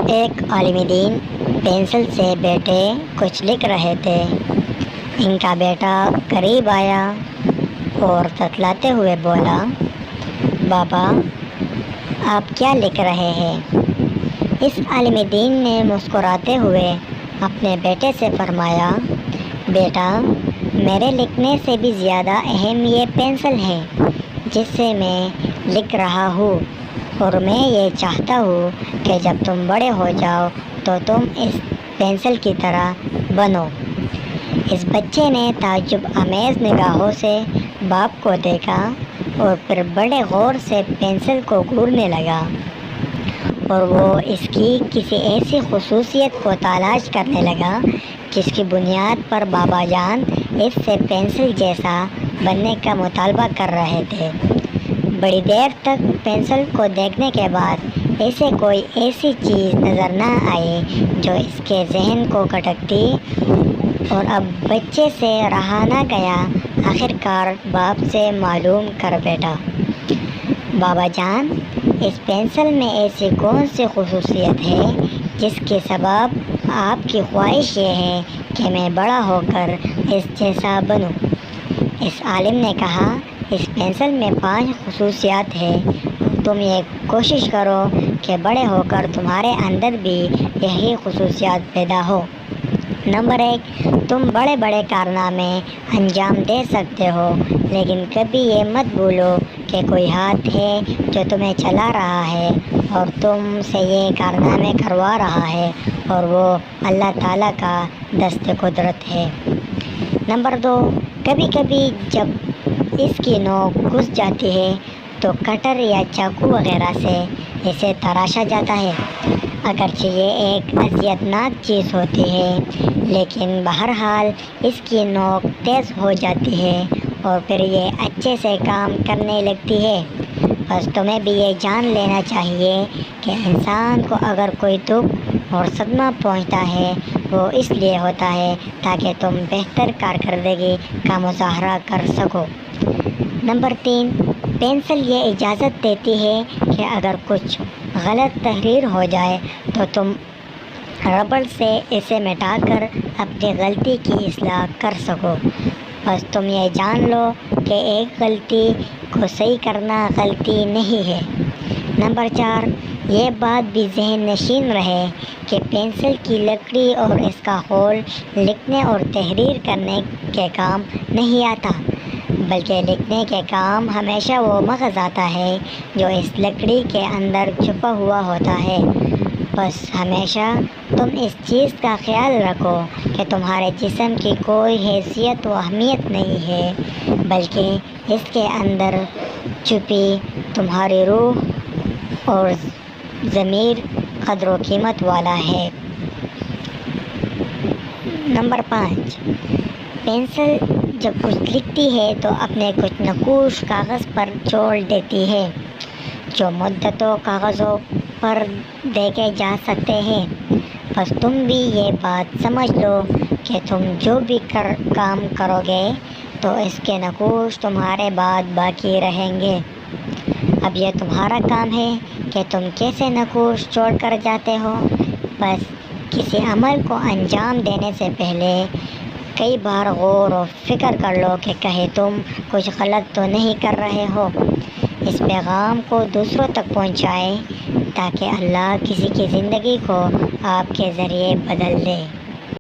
ایک عالم دین پینسل سے بیٹے کچھ لکھ رہے تھے۔ ان کا بیٹا قریب آیا اور تتلاتے ہوئے بولا، بابا آپ کیا لکھ رہے ہیں؟ اس عالم دین نے مسکراتے ہوئے اپنے بیٹے سے فرمایا، بیٹا میرے لکھنے سے بھی زیادہ اہم یہ پینسل ہے جس سے میں لکھ رہا ہوں، اور میں یہ چاہتا ہوں کہ جب تم بڑے ہو جاؤ تو تم اس پینسل کی طرح بنو۔ اس بچے نے تعجب آمیز نگاہوں سے باپ کو دیکھا اور پھر بڑے غور سے پینسل کو گھورنے لگا، اور وہ اس کی کسی ایسی خصوصیت کو تلاش کرنے لگا جس کی بنیاد پر بابا جان اس سے پینسل جیسا بننے کا مطالبہ کر رہے تھے۔ بڑی دیر تک پینسل کو دیکھنے کے بعد اسے کوئی ایسی چیز نظر نہ آئی جو اس کے ذہن کو کھٹکتی، اور اب بچے سے رہا نہ گیا، آخر کار باپ سے معلوم کر بیٹھا، بابا جان اس پینسل میں ایسی کون سی خصوصیت ہے جس کے سبب آپ کی خواہش یہ ہے کہ میں بڑا ہو کر اس جیسا بنوں؟ اس عالم نے کہا، اس پینسل میں 5 خصوصیات ہیں، تم یہ کوشش کرو کہ بڑے ہو کر تمہارے اندر بھی یہی خصوصیات پیدا ہو۔ نمبر 1، تم بڑے بڑے کارنامے انجام دے سکتے ہو، لیکن کبھی یہ مت بھولو کہ کوئی ہاتھ ہے جو تمہیں چلا رہا ہے اور تم سے یہ کارنامے کروا رہا ہے، اور وہ اللہ تعالیٰ کا دست قدرت ہے۔ نمبر 2، کبھی کبھی جب اس کی نوک گھس جاتی ہے تو کٹر یا چاقو وغیرہ سے اسے تراشا جاتا ہے۔ اگرچہ یہ ایک اذیت ناک چیز ہوتی ہے، لیکن بہرحال اس کی نوک تیز ہو جاتی ہے اور پھر یہ اچھے سے کام کرنے لگتی ہے۔ بس تمہیں بھی یہ جان لینا چاہیے کہ انسان کو اگر کوئی دکھ اور صدمہ پہنچتا ہے وہ اس لیے ہوتا ہے تاکہ تم بہتر کارکردگی کا مظاہرہ کر سکو۔ نمبر 3، پینسل یہ اجازت دیتی ہے کہ اگر کچھ غلط تحریر ہو جائے تو تم ربڑ سے اسے مٹا کر اپنی غلطی کی اصلاح کر سکو۔ بس تم یہ جان لو کہ ایک غلطی کو صحیح کرنا غلطی نہیں ہے۔ نمبر 4، یہ بات بھی ذہن نشین رہے کہ پینسل کی لکڑی اور اس کا خول لکھنے اور تحریر کرنے کے کام نہیں آتا، بلکہ لکھنے کے کام ہمیشہ وہ مغز آتا ہے جو اس لکڑی کے اندر چھپا ہوا ہوتا ہے۔ بس ہمیشہ تم اس چیز کا خیال رکھو کہ تمہارے جسم کی کوئی حیثیت و اہمیت نہیں ہے، بلکہ اس کے اندر چھپی تمہاری روح اور ضمیر قدر و قیمت والا ہے۔ نمبر 5، پینسل جب کچھ لکھتی ہے تو اپنے کچھ نقوش کاغذ پر چھوڑ دیتی ہے جو مدتوں کاغذوں پر دیکھے جا سکتے ہیں۔ بس تم بھی یہ بات سمجھ لو کہ تم جو بھی کام کرو گے تو اس کے نقوش تمہارے بعد باقی رہیں گے۔ اب یہ تمہارا کام ہے کہ تم کیسے نقوش چھوڑ کر جاتے ہو۔ بس کسی عمل کو انجام دینے سے پہلے کئی بار غور و فکر کر لو کہ کہیں تم کچھ غلط تو نہیں کر رہے ہو۔ اس پیغام کو دوسروں تک پہنچائیں تاکہ اللہ کسی کی زندگی کو آپ کے ذریعے بدل دے۔